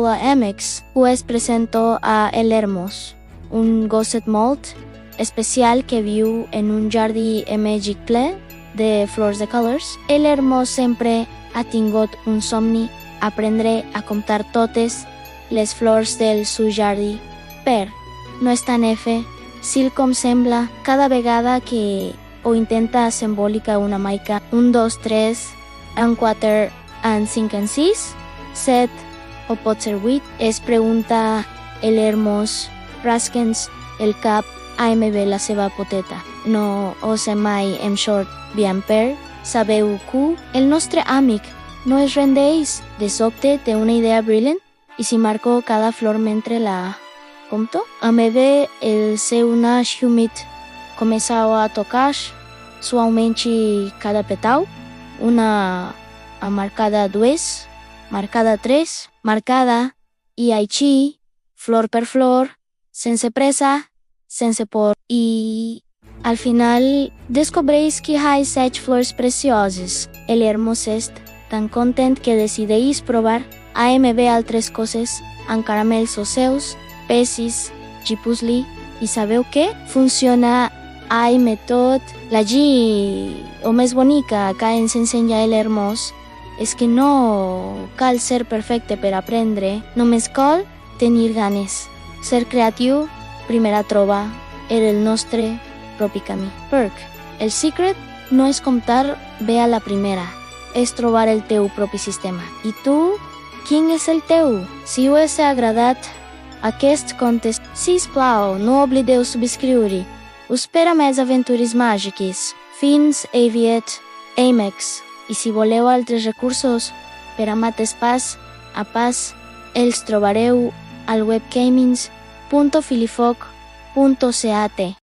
la MX, pues presentó a El Hermos, un gosset molt especial que viu en un jardí màgic ple de flors de colors. El Hermos sempre ha tingut un somni: aprendre a comptar totes les flors del seu jardí. Per no és tan fàcil com sembla. Cada vegada que ho intenta s'embolica una maica. 1, 2, 3, en 4, en 5, en 6, 7 o pot ser 8. Es pregunta El Hermos, rasquens el cap, AMB la seva poteta. No ho sé mai en short. Bien, per sabeu que el nostre amic no es rendeix. De sobte té una idea brillant i si marco cada flor mentre la compto. AMB el seu naix humit comença a tocar suaument cada petau. Una marcada 2, marcada 3, marcada i així, flor per flor, sense pressa, sense por. I al final descobreix que hi ha 7 flors precioses. El Hermos és tan content que decideix provar AMB altres coses, en caramels o seus, pecis, gipusli. I sabeu què? Funciona tot. La G o més bonica que ens ensenya El Hermos és que no cal ser perfecte per aprendre, només cal tenir ganes. Ser creatiu, primera troba, era el nostre propi camí. Perk. El secret no és comptar bé a la primera, és trobar el teu propi sistema. I tu, quin és el teu? Si us ha agradat aquest conte, sisplau, no oblideu subscriure. Us per a més aventures màgiques. Fins aviat, Amex. I si voleu altres recursos per a mates pas a pas, els trobareu al webgamings.filifoc.cat.